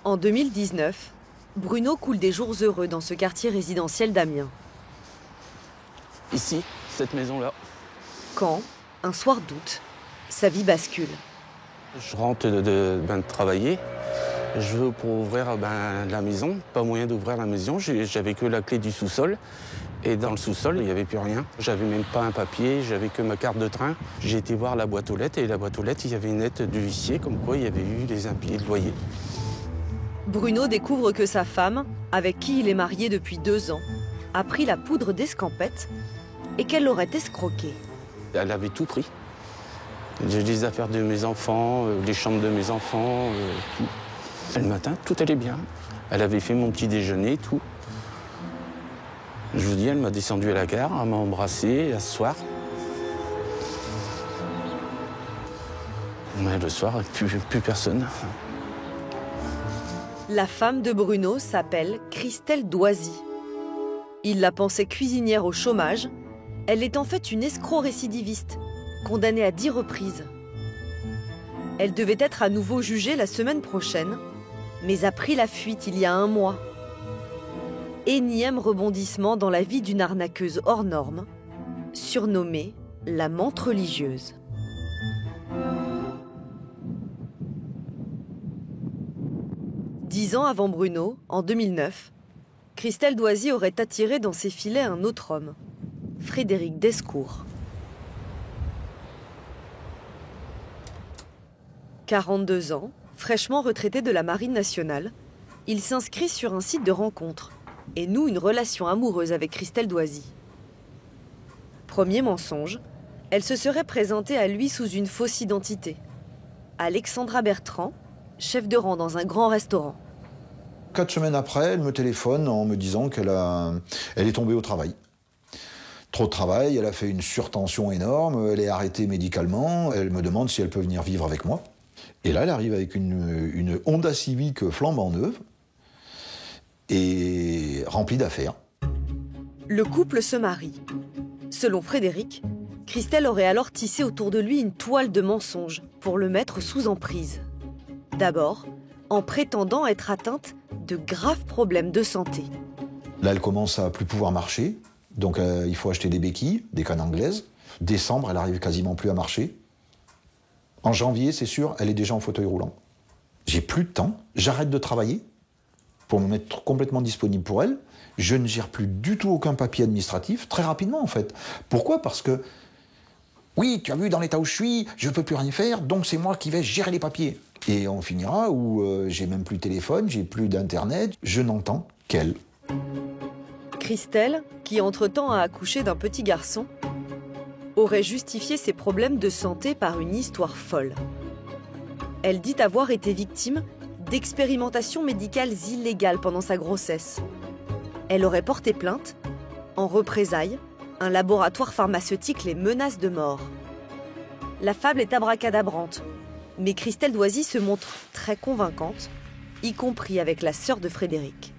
En 2019, Bruno coule des jours heureux dans ce quartier résidentiel d'Amiens. Ici, cette maison-là. Quand, un soir d'août, sa vie bascule. Je rentre de travailler. Je veux pour ouvrir la maison. Pas moyen d'ouvrir la maison. J'avais que la clé du sous-sol. Et dans le sous-sol, il n'y avait plus rien. J'avais même pas un papier, j'avais que ma carte de train. J'ai été voir la boîte aux lettres et la boîte aux lettres, il y avait une lettre du huissier comme quoi il y avait eu les impayés de loyer. Bruno découvre que sa femme, avec qui il est marié depuis 2 ans, a pris la poudre d'escampette et qu'elle l'aurait escroqué. Elle avait tout pris. J'ai les affaires de mes enfants, les chambres de mes enfants, tout. Et le matin, tout allait bien. Elle avait fait mon petit déjeuner, tout. Je vous dis, elle m'a descendu à la gare, elle m'a embrassé, à ce soir. Mais le soir, plus personne. La femme de Bruno s'appelle Christelle Doisy. Il la pensait cuisinière au chômage. Elle est en fait une escroc récidiviste, condamnée à 10 reprises. Elle devait être à nouveau jugée la semaine prochaine, mais a pris la fuite il y a 1 mois. Énième rebondissement dans la vie d'une arnaqueuse hors norme, surnommée la menthe religieuse. Dix ans avant Bruno, en 2009, Christelle Doisy aurait attiré dans ses filets un autre homme, Frédéric Descours. 42 ans, fraîchement retraité de la Marine nationale, il s'inscrit sur un site de rencontre et noue une relation amoureuse avec Christelle Doisy. Premier mensonge, elle se serait présentée à lui sous une fausse identité. Alexandra Bertrand, chef de rang dans un grand restaurant. 4 semaines après, elle me téléphone en me disant qu'elle est tombée au travail. Trop de travail, elle a fait une surtension énorme, elle est arrêtée médicalement, elle me demande si elle peut venir vivre avec moi. Et là, elle arrive avec une Honda Civic flambant neuve et remplie d'affaires. Le couple se marie. Selon Frédéric, Christelle aurait alors tissé autour de lui une toile de mensonges pour le mettre sous emprise. D'abord, en prétendant être atteinte de graves problèmes de santé. Là, elle commence à plus pouvoir marcher, donc il faut acheter des béquilles, des cannes anglaises. Décembre, elle arrive quasiment plus à marcher. En janvier, c'est sûr, elle est déjà en fauteuil roulant. J'ai plus de temps, j'arrête de travailler pour me mettre complètement disponible pour elle. Je ne gère plus du tout aucun papier administratif, très rapidement en fait. Pourquoi ? Parce que, oui, tu as vu dans l'état où je suis, je ne peux plus rien faire, donc c'est moi qui vais gérer les papiers. Et on finira où j'ai même plus de téléphone, j'ai plus d'internet, je n'entends qu'elle. Christelle, qui entre-temps a accouché d'un petit garçon, aurait justifié ses problèmes de santé par une histoire folle. Elle dit avoir été victime d'expérimentations médicales illégales pendant sa grossesse. Elle aurait porté plainte. En représailles, un laboratoire pharmaceutique les menace de mort. La fable est abracadabrante, mais Christelle Doisy se montre très convaincante, y compris avec la sœur de Frédéric.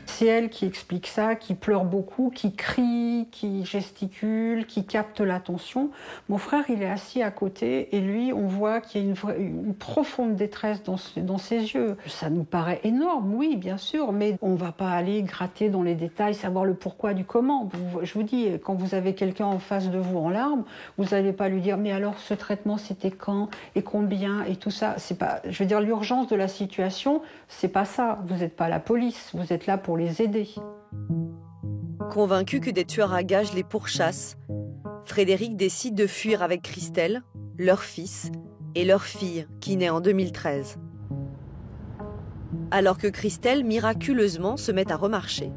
C'est elle qui explique ça, qui pleure beaucoup, qui crie, qui gesticule, qui capte l'attention. Mon frère, il est assis à côté et lui, on voit qu'il y a une profonde détresse dans ses yeux. Ça nous paraît énorme, oui, bien sûr, mais on ne va pas aller gratter dans les détails, savoir le pourquoi du comment. Je vous dis, quand vous avez quelqu'un en face de vous en larmes, vous n'allez pas lui dire « mais alors ce traitement, c'était quand et combien ?» et tout ça. C'est pas, je veux dire, l'urgence de la situation, c'est pas ça. Vous n'êtes pas la police, vous êtes là pour les aider. Convaincu que des tueurs à gages les pourchassent, Frédéric décide de fuir avec Christelle, leur fils et leur fille, qui naît en 2013. Alors que Christelle, miraculeusement, se met à remarcher,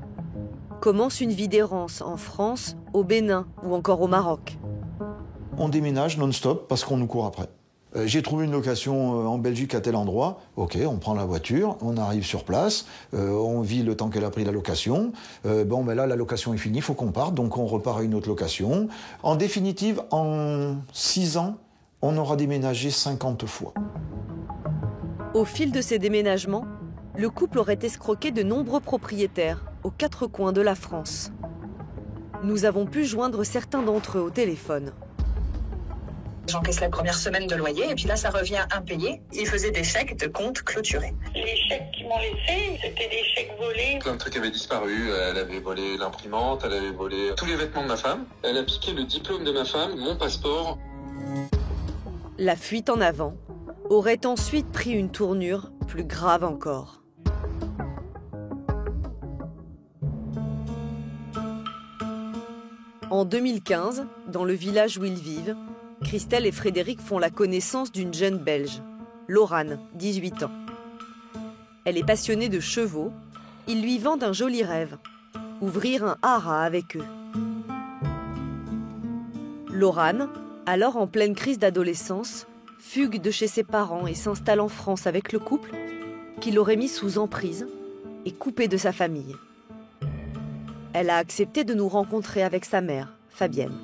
commence une vie d'errance en France, au Bénin ou encore au Maroc. On déménage non-stop parce qu'on nous court après. J'ai trouvé une location en Belgique à tel endroit. Ok, on prend la voiture, on arrive sur place, on vit le temps qu'elle a pris la location. Là, la location est finie, il faut qu'on parte, donc on repart à une autre location. En définitive, en 6 ans, on aura déménagé 50 fois. Au fil de ces déménagements, le couple aurait escroqué de nombreux propriétaires aux 4 coins de la France. Nous avons pu joindre certains d'entre eux au téléphone. J'encaisse la première semaine de loyer et puis là, ça revient impayé. Il faisait des chèques de compte clôturés. Les chèques qu'ils m'ont laissés, c'était des chèques volés. Plein de trucs avaient disparu. Elle avait volé l'imprimante, elle avait volé tous les vêtements de ma femme. Elle a piqué le diplôme de ma femme, mon passeport. La fuite en avant aurait ensuite pris une tournure plus grave encore. En 2015, dans le village où ils vivent, Christelle et Frédéric font la connaissance d'une jeune Belge, Laurane, 18 ans. Elle est passionnée de chevaux. Ils lui vendent un joli rêve, ouvrir un haras avec eux. Laurane, alors en pleine crise d'adolescence, fugue de chez ses parents et s'installe en France avec le couple qui l'aurait mis sous emprise et coupé de sa famille. Elle a accepté de nous rencontrer avec sa mère, Fabienne.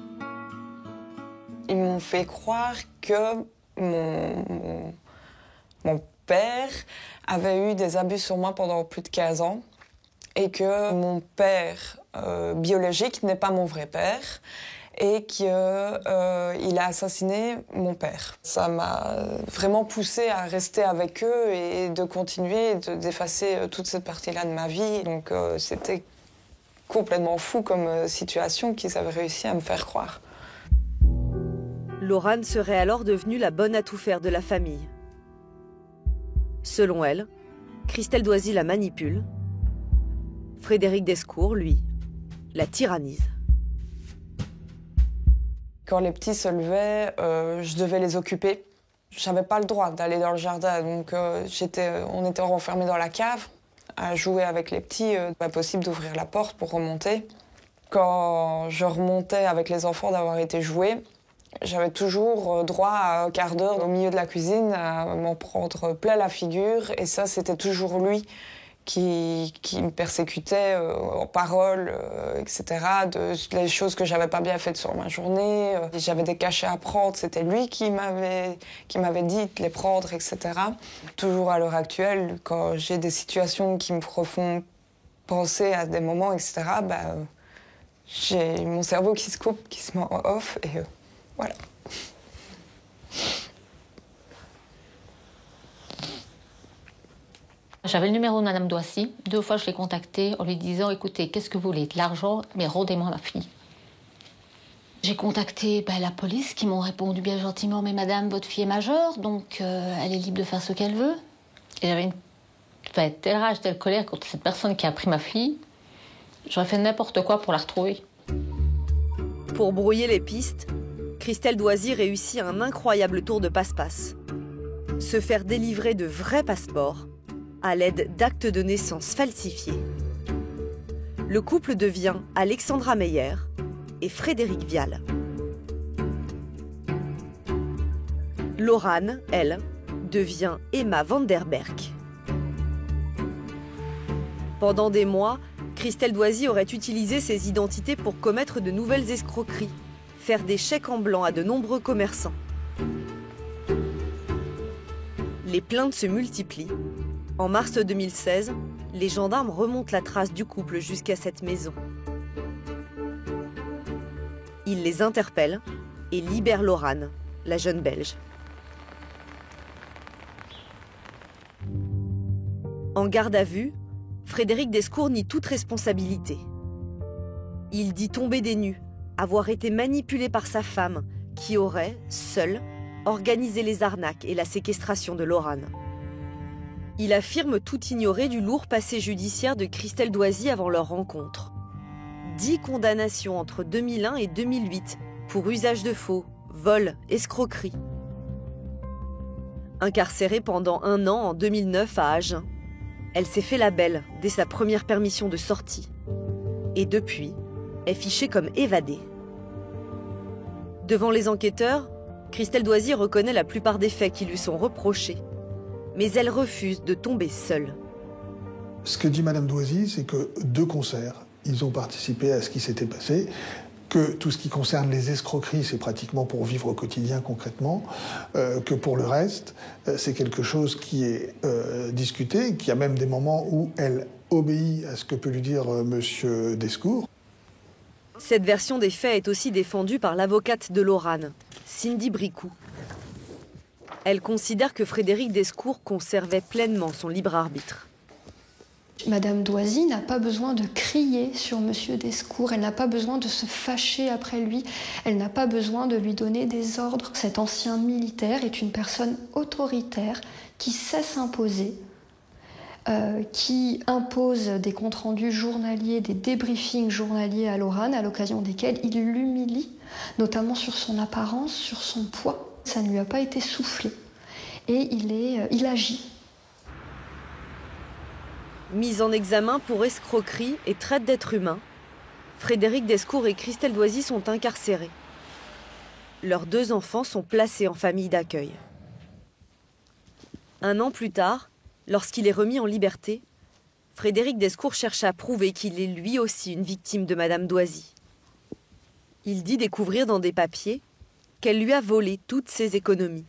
Ils m'ont fait croire que mon père avait eu des abus sur moi pendant plus de 15 ans et que mon père biologique n'est pas mon vrai père et qu'il a assassiné mon père. Ça m'a vraiment poussée à rester avec eux et de continuer d'effacer toute cette partie-là de ma vie. Donc c'était complètement fou comme situation qu'ils avaient réussi à me faire croire. Laurane serait alors devenue la bonne à tout faire de la famille. Selon elle, Christelle Doisy la manipule. Frédéric Descours, lui, la tyrannise. Quand les petits se levaient, je devais les occuper. Je n'avais pas le droit d'aller dans le jardin, donc on était renfermés dans la cave à jouer avec les petits. Pas possible d'ouvrir la porte pour remonter. Quand je remontais avec les enfants d'avoir été joués, j'avais toujours droit à un quart d'heure au milieu de la cuisine à m'en prendre plein la figure. Et ça, c'était toujours lui qui me persécutait en paroles, etc. Les choses que j'avais pas bien faites sur ma journée. J'avais des cachets à prendre, c'était lui qui m'avait dit de les prendre, etc. Toujours à l'heure actuelle, quand j'ai des situations qui me refont penser à des moments, etc., j'ai mon cerveau qui se coupe, qui se met en off, et voilà. J'avais le numéro de Madame Doisy. 2 fois, je l'ai contactée en lui disant « Écoutez, qu'est-ce que vous voulez? De l'argent, mais rendez-moi ma fille. » J'ai contacté la police qui m'ont répondu bien gentiment « Mais madame, votre fille est majeure, donc elle est libre de faire ce qu'elle veut. » Et j'avais telle rage, telle colère contre cette personne qui a pris ma fille. J'aurais fait n'importe quoi pour la retrouver. Pour brouiller les pistes, Christelle Doisy réussit un incroyable tour de passe-passe. Se faire délivrer de vrais passeports à l'aide d'actes de naissance falsifiés. Le couple devient Alexandra Meyer et Frédéric Vial. Laurane, elle, devient Emma Vanderberg. Pendant des mois, Christelle Doisy aurait utilisé ses identités pour commettre de nouvelles escroqueries, faire des chèques en blanc à de nombreux commerçants. Les plaintes se multiplient. En mars 2016, les gendarmes remontent la trace du couple jusqu'à cette maison. Ils les interpellent et libèrent Laurane, la jeune Belge. En garde à vue, Frédéric Descours nie toute responsabilité. Il dit tomber des nues, avoir été manipulé par sa femme, qui aurait, seule, organisé les arnaques et la séquestration de Laurane. Il affirme tout ignorer du lourd passé judiciaire de Christelle Doisy avant leur rencontre. 10 condamnations entre 2001 et 2008 pour usage de faux, vol, escroquerie. Incarcérée pendant 1 an en 2009 à Agen, elle s'est fait la belle dès sa première permission de sortie. Et depuis, est fichée comme évadée. Devant les enquêteurs, Christelle Doisy reconnaît la plupart des faits qui lui sont reprochés. Mais elle refuse de tomber seule. Ce que dit Madame Doisy, c'est que de concert, ils ont participé à ce qui s'était passé, que tout ce qui concerne les escroqueries, c'est pratiquement pour vivre au quotidien concrètement, que pour le reste, c'est quelque chose qui est discuté, qu'il y a même des moments où elle obéit à ce que peut lui dire Monsieur Descours. Cette version des faits est aussi défendue par l'avocate de Laurane, Cindy Bricou. Elle considère que Frédéric Descours conservait pleinement son libre arbitre. Madame Doisy n'a pas besoin de crier sur Monsieur Descours, elle n'a pas besoin de se fâcher après lui, elle n'a pas besoin de lui donner des ordres. Cet ancien militaire est une personne autoritaire qui sait s'imposer, qui impose des comptes rendus journaliers, des débriefings journaliers à Laurane, à l'occasion desquels il l'humilie, notamment sur son apparence, sur son poids. Ça ne lui a pas été soufflé. Et il agit. Mis en examen pour escroquerie et traite d'êtres humains, Frédéric Descours et Christelle Doisy sont incarcérés. Leurs 2 enfants sont placés en famille d'accueil. 1 an plus tard, lorsqu'il est remis en liberté, Frédéric Descours cherche à prouver qu'il est lui aussi une victime de Madame Doisy. Il dit découvrir dans des papiers qu'elle lui a volé toutes ses économies.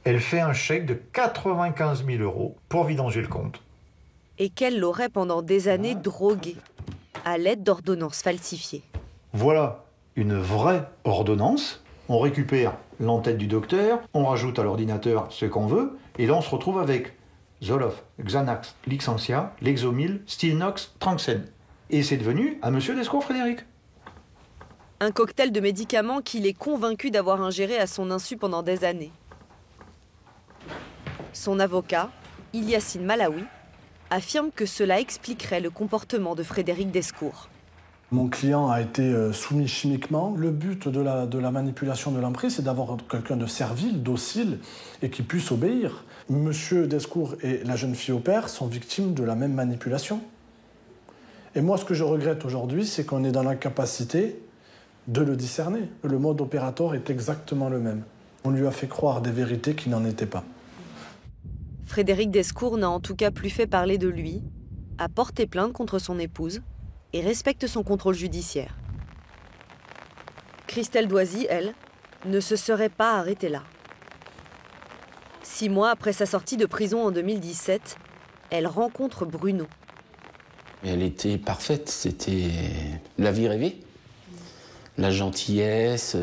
Elle fait un chèque de 95 000 € pour vidanger le compte. Et qu'elle l'aurait pendant des années drogué, à l'aide d'ordonnances falsifiées. Voilà une vraie ordonnance. On récupère l'entête du docteur, on rajoute à l'ordinateur ce qu'on veut, et là on se retrouve avec Zoloft, Xanax, Lixentia, Lexomil, Stilnox, Tranxène. Et c'est devenu à Monsieur Descours Frédéric. Un cocktail de médicaments qu'il est convaincu d'avoir ingéré à son insu pendant des années. Son avocat, Ilyasine Malawi, affirme que cela expliquerait le comportement de Frédéric Descours. Mon client a été soumis chimiquement. Le but de la manipulation de l'emprise, c'est d'avoir quelqu'un de servile, docile et qui puisse obéir. Monsieur Descours et la jeune fille au père sont victimes de la même manipulation. Et moi, ce que je regrette aujourd'hui, c'est qu'on est dans l'incapacité de le discerner. Le mode opératoire est exactement le même. On lui a fait croire des vérités qui n'en étaient pas. Frédéric Descours n'a en tout cas plus fait parler de lui, a porté plainte contre son épouse et respecte son contrôle judiciaire. Christelle Doisy, elle, ne se serait pas arrêtée là. 6 mois après sa sortie de prison en 2017, elle rencontre Bruno. Elle était parfaite, c'était la vie rêvée. La gentillesse,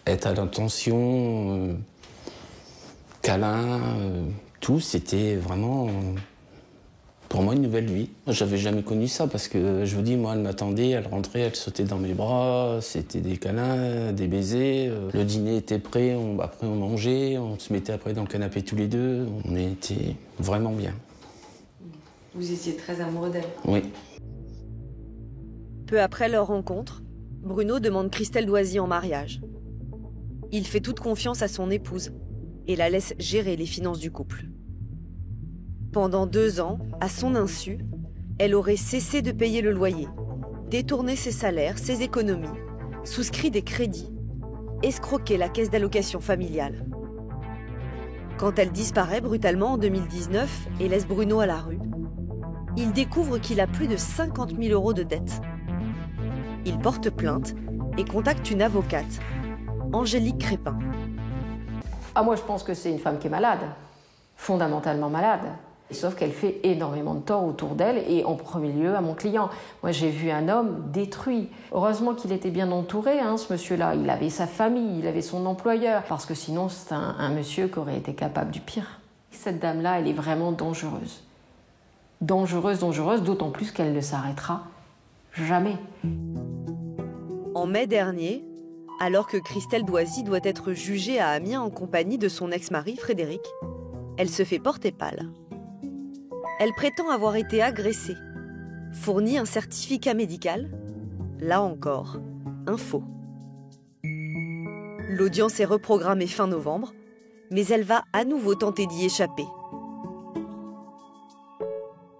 être à l'attention, câlin, tout, c'était vraiment, pour moi, une nouvelle vie. J'avais jamais connu ça parce que, je vous dis, moi, elle m'attendait, elle rentrait, elle sautait dans mes bras, c'était des câlins, des baisers. Le dîner était prêt, après on mangeait, on se mettait après dans le canapé tous les deux. On était vraiment bien. Vous étiez très amoureux d'elle? Oui. Peu après leur rencontre, Bruno demande Christelle Doisy en mariage. Il fait toute confiance à son épouse et la laisse gérer les finances du couple. Pendant 2 ans, à son insu, elle aurait cessé de payer le loyer, détourné ses salaires, ses économies, souscrit des crédits, escroqué la caisse d'allocation familiale. Quand elle disparaît brutalement en 2019 et laisse Bruno à la rue, il découvre qu'il a plus de 50 000 € de dettes. Il porte plainte et contacte une avocate, Angélique Crépin. Moi, je pense que c'est une femme qui est malade, fondamentalement malade. Sauf qu'elle fait énormément de tort autour d'elle et en premier lieu à mon client. Moi, j'ai vu un homme détruit. Heureusement qu'il était bien entouré, ce monsieur-là. Il avait sa famille, il avait son employeur. Parce que sinon, c'est un monsieur qui aurait été capable du pire. Cette dame-là, elle est vraiment dangereuse. Dangereuse, d'autant plus qu'elle ne s'arrêtera jamais. En mai dernier, alors que Christelle Doisy doit être jugée à Amiens en compagnie de son ex-mari Frédéric, elle se fait porter pâle. Elle prétend avoir été agressée, fournit un certificat médical, là encore, un faux. L'audience est reprogrammée fin novembre, mais elle va à nouveau tenter d'y échapper.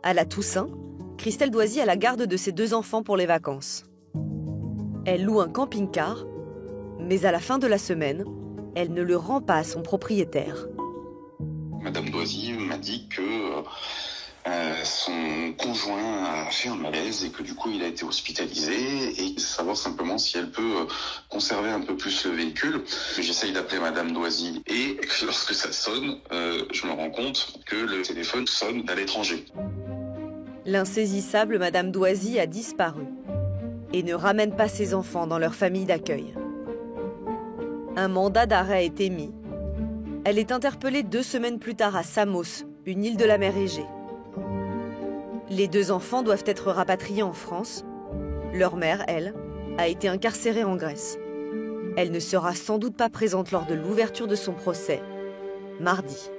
À la Toussaint, Christelle Doisy a la garde de ses 2 enfants pour les vacances. Elle loue un camping-car, mais à la fin de la semaine, elle ne le rend pas à son propriétaire. Madame Doisy m'a dit que son conjoint a fait un malaise et que du coup il a été hospitalisé et savoir simplement si elle peut conserver un peu plus le véhicule. J'essaye d'appeler Madame Doisy et lorsque ça sonne, je me rends compte que le téléphone sonne à l'étranger. L'insaisissable Madame Doisy a disparu et ne ramène pas ses enfants dans leur famille d'accueil. Un mandat d'arrêt a été mis. Elle est interpellée 2 semaines plus tard à Samos, une île de la mer Égée. Les 2 enfants doivent être rapatriés en France. Leur mère, elle, a été incarcérée en Grèce. Elle ne sera sans doute pas présente lors de l'ouverture de son procès, mardi.